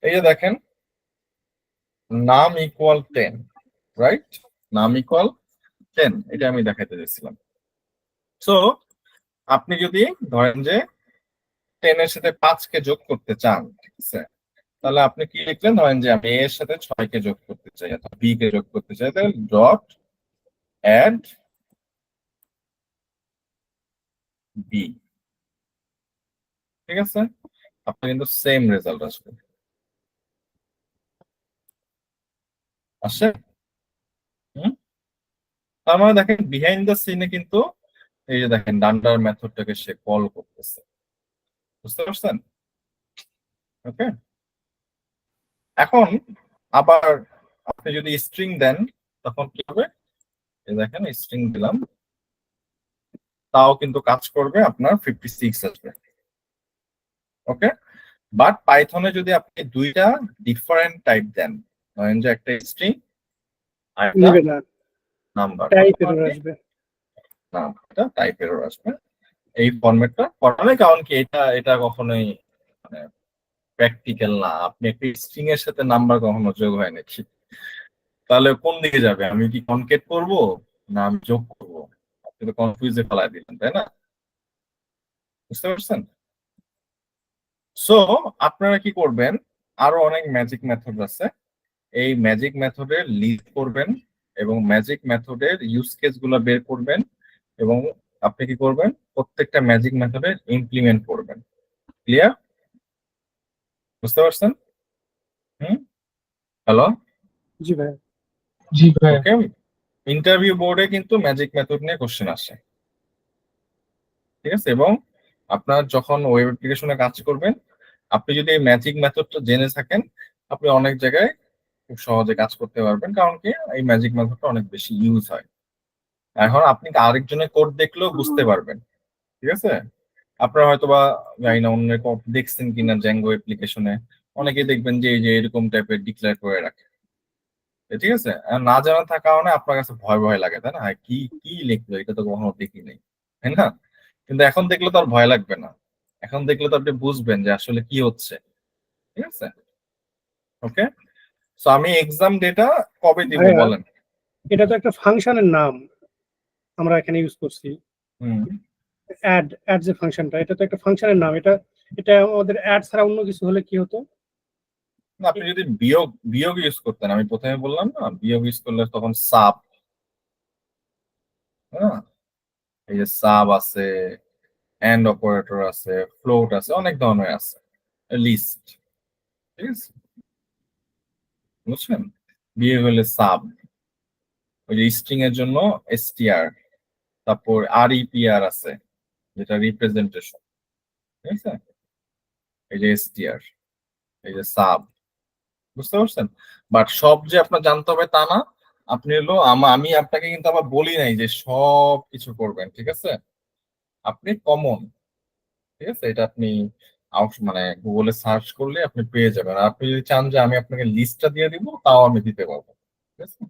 এই যে দেখেন নাম ইকুয়াল 10, রাইট? নাম ইকুয়াল 10, এটা আমি দেখাইতে চাইছিলাম। সো আপনি যদি ধরেন যে 10 এর সাথে 5 কে যোগ করতে চান, ঠিক আছে, তাহলে আপনি কি লিখলেন? ধরেন যে আমি a এর সাথে 6 কে যোগ করতে চাই অথবা b কে যোগ করতে চাই, তাহলে ডট অ্যাড b। ঠিক আছে, আপনার কিন্তু সেম রেজাল্ট আসবে। আসে? হুম? তার মানে দেখেন বিহাইন্ড দ্য সিনে কিন্তু এই যে দেখেন ডান্ডার মেথডটাকে সে কল করতেছে। বুঝতে পারছেন? ওকে, এখন আবার আপনি যদি স্ট্রিং দেন তখন কি হবে? এই দেখেন স্ট্রিং দিলাম, তাও কিন্তু কাজ করবে, আপনার 56 আসবে। ওকে, বাট পাইথনে যদি আপনি দুইটা ডিফারেন্ট টাইপ দেন, ধরেন যে একটা স্ট্রিং আর একটা নিবে না, নাম্বার, টাইপ এরর আসবে। নাম্বারটা টাইপ এরর আসবে। এই ফরম্যাটটা করালে, কারণ কি এটা এটা কখনোই মানে প্র্যাকটিক্যাল না। আপনি একটা স্ট্রিং এর সাথে নাম্বার কখনো যোগ হয় নাকি? তাহলে কোন দিকে যাবে? আমি কি কনকেট করব না আমি যোগ করব? আপনি তো কনফিউজে ফেলাই দিলেন, তাই না? বুঝতে পারছেন? সো আপনারা কি করবেন, আরো অনেক ম্যাজিক মেথড আছে। এই ম্যাজিক মেথডের লিস্ট করবেন এবং ম্যাজিক মেথডের ইউজ কেস গুলো বের করবেন, এবং আপনি কি করবেন, প্রত্যেকটা ম্যাজিক মেথডের ইমপ্লিমেন্ট করবেন। ক্লিয়ার? বুঝতে পারছেন? হুম, হ্যালো। জি ভাই। জি ভাই। ওকে, ইন্টারভিউ বোর্ডে কিন্তু ম্যাজিক মেথড নিয়ে কোশ্চেন আসে, ঠিক আছে? এবং আপনার যখন ওয়েব অ্যাপ্লিকেশনে কাজ করবেন, আপনি যদি এই ম্যাজিক মেথডটা জেনে থাকেন, আপনি অনেক জায়গায় খুব সহজে কাজ করতে পারবেন, কারণ কি এই ম্যাজিক মেথডটা অনেক বেশি ইউজ হয়। এখন আপনি আরেকজনের কোড দেখলেও বুঝতে পারবেন, ঠিক আছে? আপনারা হয়তো বা জানি না অন্য কোড দেখছেন কিনা জ্যাঙ্গো অ্যাপ্লিকেশনে, অনেকে দেখবেন যে এই যে এরকম টাইপের ডিক্লেয়ার করে রাখে, ঠিক আছে? আর না জানা থাকা কারণে আপনার কাছে ভয় ভয় লাগে, তাই না? কি কি লিখলো, এটা তো কখনো দেখি নাই, তাই না? কিন্তু এখন দেখলে তো আর ভয় লাগবে না। এখন দেখলে তো আপনি বুঝবেন যে আসলে কি হচ্ছে, ঠিক আছে? ওকে, সো আমি এক্সাম ডেটা কবে দিব ভাইয়া, বলেন? এটা তো একটা ফাংশনের নাম আমরা এখানে ইউজ করছি। হুম, অ্যাড অ্যাড যে ফাংশনটা, এটা তো একটা ফাংশনের নাম। এটা এটা আমাদের অ্যাড ছাড়া অন্য কিছু হলে কি হতো? না, আপনি যদি বিয়োগ বিয়োগ ইউজ করতেন, আমি প্রথমে বললাম না, বিয়োগ ইউজ করলে তখন সাব, হ্যাঁ, এই যে সাব আছে, এন্ড অপারেটর আছে, ফ্লোট আছে, অনেক ধরনের আছে, লিস্ট, ঠিক আছে? বুঝছেন? বিয়োগ হলে সাব, ওই যে স্ট্রিং এর জন্য এসটিআর, তারপর আরইপিআর আছে যেটা রিপ্রেজেন্টেশন, ঠিক আছে? এই যে এসটিআর, এই যে সাব, বুঝতে পারছেন? বাট সব যে আপনার জানতে হবে তা না। আপনি হলো আমি আপনাকে কিন্তু আবার বলি নাই যে সব কিছু করবেন, ঠিক আছে? আপনি কমন, ঠিক আছে, এটা আপনি মানে গুগলে সার্চ করলে আপনি পেয়ে যাবেন। আর আপনি যদি চান যে আমি আপনাকে লিস্টটা দিয়ে দিব, তাও আমি দিতে পারবো, ঠিক আছে?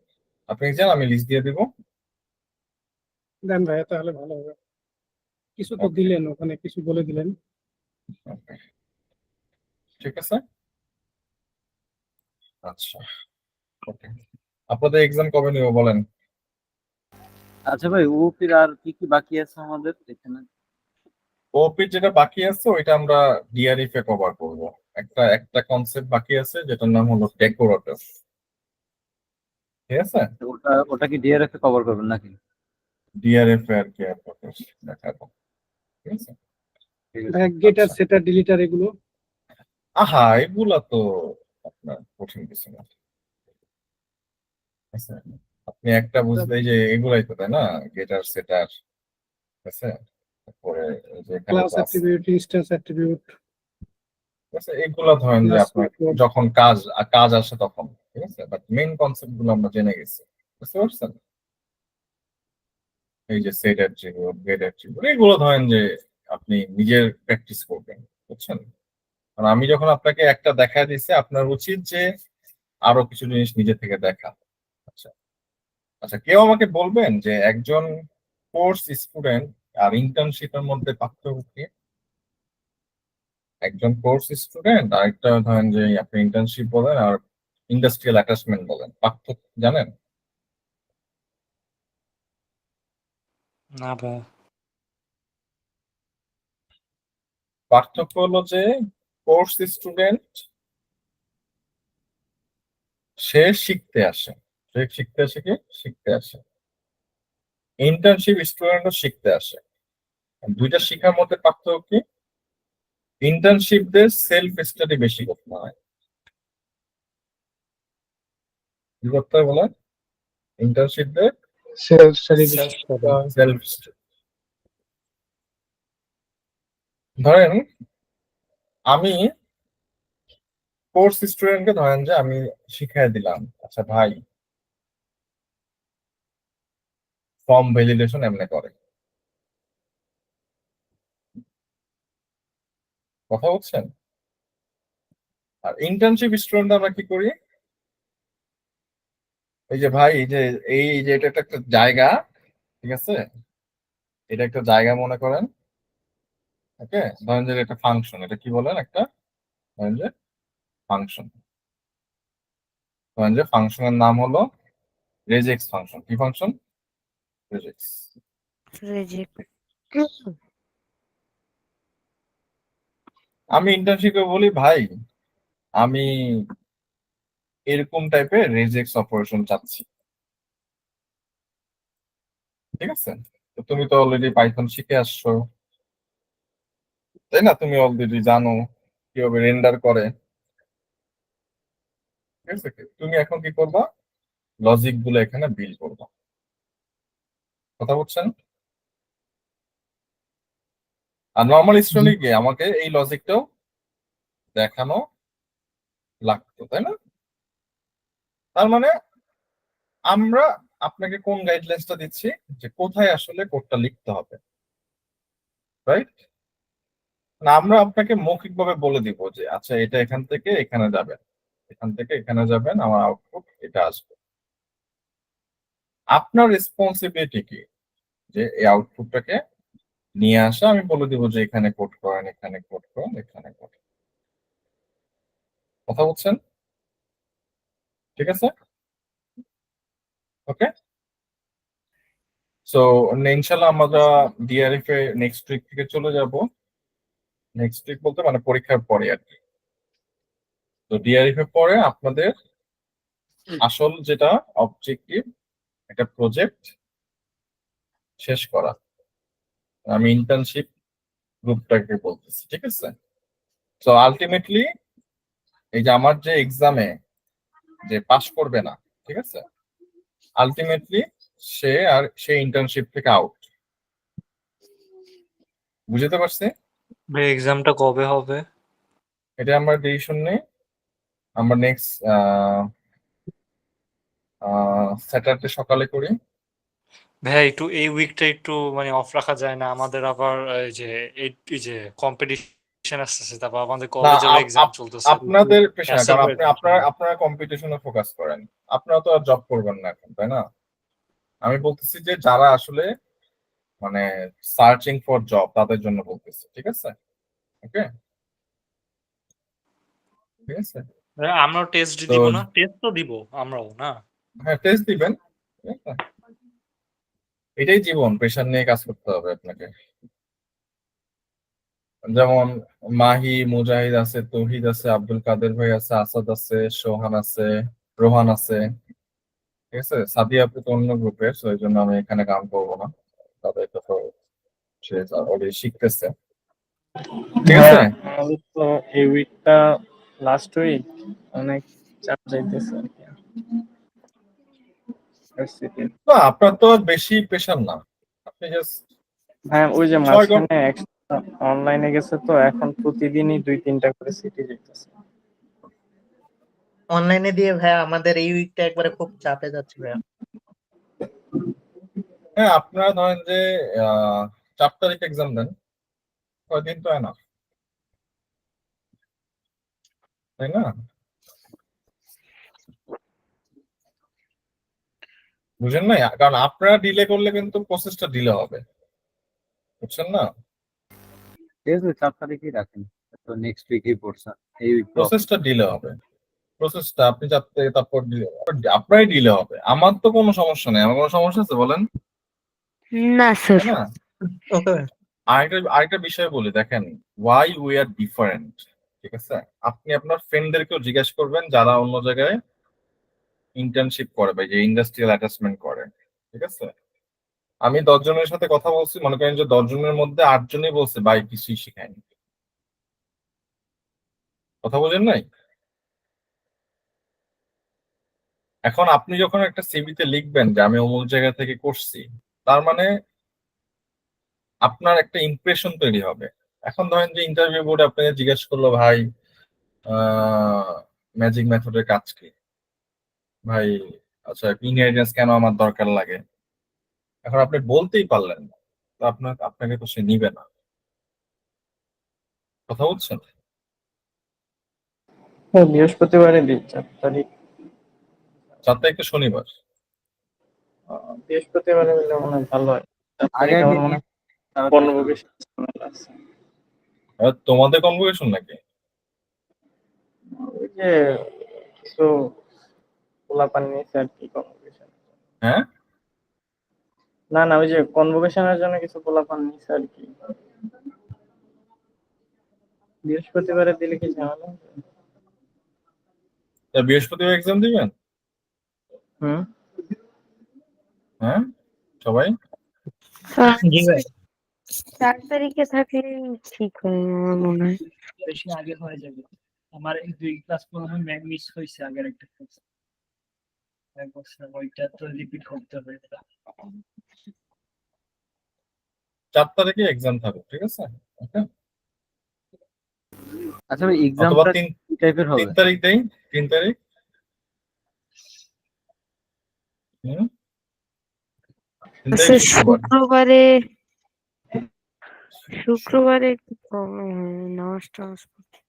আপনি কি চান আমি লিস্ট দিয়ে দিব? দেন ভাইয়া, তাহলে ভালো হবে। কিছু তো ওকে, দিলেন, ওখানে কিছু বলে দিলেন। ওকে, ঠিক আছে, আচ্ছা, ওকে। আপনাদের এক্সাম কবে নিব বলেন? আচ্ছা ভাই, ওপির আর কি কি বাকি আছে আমাদের এখানে? ওপি যেটা বাকি আছে ওইটা আমরা ডিআরএফ এ কভার করব। একটা একটা কনসেপ্ট বাকি আছে যেটার নাম হলো ডেকোরেটর, ঠিক আছে? ওটা ওটা কি ডিআরএফ এ কভার করবেন নাকি? ডিআরএফ এ আর কি আপনাদের দেখাবো, ঠিক আছে? ঠিক আছে। ভাইয়া, গেটার আচ্ছা, সেটার ডিলিটার এগুলো। আহা, এগুলা তো আপনার কঠিন কিছু না, ঠিক আছে? আপনি একটা বুঝলেই যে এগুলাই তো, তাই না? গেটার সেটার, ঠিক আছে? তারপরে এই যে এখানে ক্লাস তো আছে, অ্যাট্রিবিউট, ইনস্ট্যান্স অ্যাট্রিবিউট, ঠিক আছে? এগুলা ধরেন যে ক্লাস আপনার মেথড। যখন কাজ আসে তখন, ঠিক আছে? বাট মেইন কনসেপ্ট গুলো আমরা জেনে গেছি, বুঝতে পারছেন? এই যে সেট অ্যাট্রিবিউট, গেট অ্যাট্রিবিউট, এগুলো ধরেন যে আপনি নিজের প্র্যাকটিস করবেন, বুঝছেন? আর আমি যখন আপনাকে একটা দেখা দিচ্ছি, আপনার উচিত যে আরো কিছু জিনিস নিজে থেকে দেখা। আচ্ছা, আচ্ছা, কেউ আমাকে বলবেন যে একজন কোর্স স্টুডেন্ট আর ইন্টার্নশিপের মধ্যে পার্থক্য কি? একজন কোর্স স্টুডেন্ট আর একটা ধরেন যে আপনি ইন্টার্নশিপ বলেন আর ইন্ডাস্ট্রিয়াল অ্যাটাচমেন্ট বলেন, পার্থক্য জানেন? না ভাই। পার্থক্য হলো যে কোর্স স্টুডেন্ট সে শিখতে আসে, সে শিখতে আসে, কি শিখতে আসে। ইন্টার্নশিপ স্টুডেন্টও শিখতে আসে। দুইটা শিক্ষার মধ্যে পার্থক্য কি? ইন্টার্নশিপদের সেলফ স্টাডি বেশি করতে হয়। কি করতে হয় বলেন? ইন্টার্নশিপদের সেলফ স্টাডি বেশি Self করতে study. হয়। Self study. ধরেন আমি কোর্স স্টুডেন্টকে ধরেন যে আমি শিখাই দিলাম, আচ্ছা ভাই ফর্ম ভ্যালিডেশন এমনি করে, কথা বলছেন? আর ইন্টার্নশিপ স্টুডেন্ট আমরা কি করি, এই যে ভাই এই যে এটা একটা জায়গা, ঠিক আছে, এটা একটা জায়গা মনে করেন, ওকে, ধরেন যে এটা ফাংশন, এটা কি বলেন, একটা ধরেন যে ফাংশন, ধরেন যে ফাংশনের নাম হলো রেজেক্স ফাংশন। কি ফাংশন? রেজেক্স। রেজেক্ট। আমি ইন্টার্নশিপে বলি ভাই আমি এরকম টাইপের রেজেক্স অপারেশন চাচ্ছি, ঠিক আছে। তো তুমি তো অলরেডি পাইথন শিখে আসছো, তাই না? তুমি অলরেডি জানো কিভাবে রেন্ডার করে, ঠিক আছে। তুমি এখন কি করবা, লজিক গুলো এখানে বিল্ড করবা। কথা বলছেন? আর নর্মাল স্টুডেন্ট গিয়ে আমাকে এই লজিকটাও দেখানো লাগতো, তাই না? তার মানে আমরা আপনাকে কোন গাইডলাইন্সটা দিচ্ছি, যে কোথায় আসলে কোডটা লিখতে হবে, রাইট? না আমরা আপনাকে মৌখিকভাবে বলে দিব যে আচ্ছা এটা এখান থেকে এখানে যাবেন, এখান থেকে এখানে যাবেন, আমার আউটপুট এটা আসবে। আপনার রেসপন্সিবিলিটি কি, যে এই আউটপুটটাকে নিয়ে আসা। আমি বলে দিব যে এখানে কোড করেন, এখানে কোড করেন, এখানে কোড। কথা বলছেন? ঠিক আছে, ওকে। সো ইনশাল্লাহ আমরা ডিআরএফ এ নেক্সট উইক থেকে চলে যাব। নেক্সট উইক বলতে মানে পরীক্ষার পরে আর কি। তো ডিআরএফ এর পরে আপনাদের আসল যেটা অবজেক্টিভ, একটা প্রজেক্ট শেষ করা। আমি ইন্টার্নশিপ গ্রুপটাকে বলতেছি, ঠিক আছে। তো আলটিমেটলি এই যে আমার যে এক্সামে যে পাশ করবে না, ঠিক আছে, আলটিমেটলি সে ইন্টার্নশিপ থেকে আউট। বুঝতে পারছি? ভাই এক্সামটা কবে হবে? এটা আমরা ডিসিশন নেই, আমরা নেক্সট স্যাটারডে সকালে করি। ভাই একটু এই উইকটা একটু মানে অফ রাখা যায় না? আমাদের আবার এই যে কম্পিটিশন আসতেছে, তারপর আমাদের না কলেজেরও এক্সাম চলতেছে। আপনাদের পেশা না, কারণ Assessment আপনারা কম্পিটিশনে ফোকাস করেন, আপনারা তো আর জব করবেন না এখন, তাই না? আমি বলতেছি যে যারা আসলে মানে সার্চিং ফর জব তাদের জন্য বলতেছি, ঠিক আছে, ওকে, ঠিক আছে। ভাই, আমরাও টেস্ট তো দিব না? টেস্ট তো দিব আমরাও, না? হ্যাঁ টেস্ট দিবেন, ঠিক আছে? এটাই জীবন, প্রেশার নিয়ে কাজ করতে হবে আপনাকে। যেমন মাহি, মুজাহিদ আছে, তৌহিদ আছে, আব্দুল কাদের ভাই আছে, আসাদ আছে, সোহান আছে, রোহান আছে, ঠিক আছে। সাদিয়া আপু তো অন্য গ্রুপের, তো এই জন্য আমি এখানে কাম করবো না, তাদের তো সে অলরেডি শিখতেছে, ঠিক আছে। হ্যাঁ, আমাদের তো এই উইকটা লাস্ট উইক, অনেক চাপ যাইতেছে আর কি ভার্সিটির। না আপনার তো আর বেশি প্রেশার না, আপনি জাস্ট হ্যাঁ, ওই যে 6 ঘন্টা। মাঝখানে এক্সট্রা অনলাইনে গেছে, তো এখন প্রতিদিনই 2-3টা করে সিটি যেতেছে। অনলাইনে দিয়ে ভাইয়া আমাদের এই উইকটা একবারে খুব চাপে যাচ্ছে ভাইয়া। হ্যাঁ আপনারা ধরেন যে 4 তারিখ এক্সাম দেন, কয়দিন তো না, তাই না? বুঝেন না, কারণ আপনারা ডিলে করলে কিন্তু প্রসেসটা ডিলে হবে, বুঝছেন না? ঠিক আছে 4 তারিখই রাখেন, তো নেক্সট উইকই পড়ছে, এই উইক প্রসেসটা ডিলে হবে, প্রসেসটা আপনি চাপতে তারপর আপনারই ডিলে হবে। আমার তো কোনো সমস্যা নেই, আমার কোনো সমস্যা আছে বলেন, না স্যার। তাই না? ওকে আরেকটা বিষয় বলি, দেখেন, ওয়াই উই আর ডিফারেন্ট, ঠিক আছে। আপনি আপনার ফ্রেন্ডদেরকেও জিজ্ঞেস করবেন যারা অন্য জায়গায় ইন্টার্নশিপ করে বা যে ইন্ডাস্ট্রিয়াল অ্যাটাচমেন্ট করে, ঠিক আছে। আমি 10 জনের সাথে কথা বলছি, মনে করেন যে 10 জনের মধ্যে 8 জনই বলছে ভাই কিছুই শিখায়নি। কথা বোঝেন নাই? এখন আপনি যখন একটা সিভিতে লিখবেন যে আমি অমুক জায়গা থেকে করছি, তার মানে আপনার একটা ইমপ্রেশন তৈরি হবে। এখন ধরেন যে ইন্টারভিউ বোর্ডে আপনাকে জিজ্ঞেস করলো ভাই ম্যাজিক মেথডের কাজ কি, ভাই আচ্ছা ইনহেরিটেন্স কেন আমার দরকার লাগে, এখন আপনি বলতেই পারলেন না, তো আপনাকে তো সে নিবে না। কথা বলছেন? হ্যাঁ, বৃহস্পতিবারে দিই 4 তারিখ। 4 তারিখ তো শনিবার। বৃহস্পতিবারে দিলে মনে হয় ভালো হয়। 4 তারিখ আগে আমার মনে হয় কনভোকেশন আছে। আর তোমাদের কনভোকেশন নাকি? ওই যে কিছু পোলাপান নিয়েছে আর কি কনভোকেশন। হ্যাঁ, না না, ওই যে কনভোকেশনের জন্য কিছু পোলাপান নিয়েছে আর কি। বৃহস্পতিবারে দিলে কি ঝামেলা হবে? তা বৃহস্পতিবার এক্সাম দিবেন? হুম। হ্যাঁ, সবাই? জি ভাই 4 তারিখে থাকলে ঠিক হয় আমার মনে হয়। বেশি আগে হয়ে যাবে। আমার এই 2 ক্লাস মনে হয় মিস হয়েছে আগের একটা ক্লাস। এক বছর ওইটা তো রিপিট করতে হবে। 4 তারিখে এক্সাম থাকুক, ঠিক আছে? ওকে। আচ্ছা ভাই, অথবা এক্সামটা 3 কি টাইপের হবে? তারিখ দেই, 3 তারিখ। হুম, 3 আচ্ছা, তারিখ শুক্রবার। শুক্রবারে একটু প্রবলেম হয়, নামাজ টামাজ পড়তে।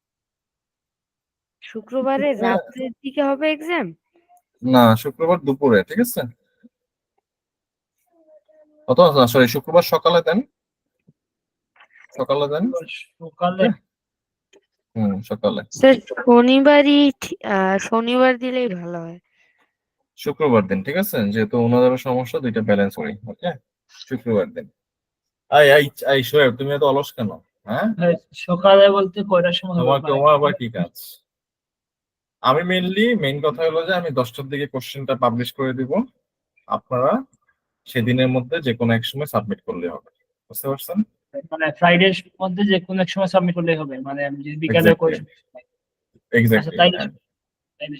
শুক্রবারে রাত্রের দিকে হবে এক্সাম? না, শুক্রবার দুপুরে, ঠিক আছে? অথবা না, সরি, শুক্রবার সকালে দেন। সকালে দেন। সকালে সকালে। স্যার শনিবার দিলেই ভালো হয়। শুক্রবার দিন, ঠিক আছে? যেহেতু ওনাদেরও সমস্যা, দুইটা ব্যালেন্স করি। ওকে, শুক্রবার দিন। আই আই আই শোয়েব, তুমি এত অলস কেন? হ্যাঁ, সকালে বলতে কয়টার সময় হবে? তোমার আবার কি কাজ? আমি মেইন কথা হলো যে আমি 10টার দিকে কোশ্চেনটা পাবলিশ করে দিব। আপনারা সেদিনের মধ্যে যে কোনো এক সময় সাবমিট করলে হবে। বুঝতে পারছেন? মানে ফ্রাইডের মধ্যে যে কোনো এক সময় সাবমিট করলেই হবে, মানে আমি যদি বিকালে করি। আচ্ছা এক্স্যাক্টলি, তাই হ্যাঁ, তাইলে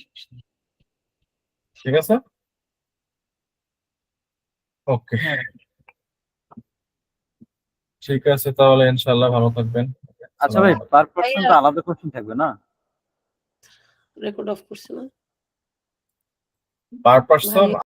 ঠিক আছে। ওকে, হ্যাঁ। ঠিক আছে, তাহলে ইনশাআল্লাহ ভালো থাকবেন। আচ্ছা ভাই, পার পার্সন তো আলাদা কোশ্চেন থাকবে না? রেকর্ড অফ করছে না পার পার্সন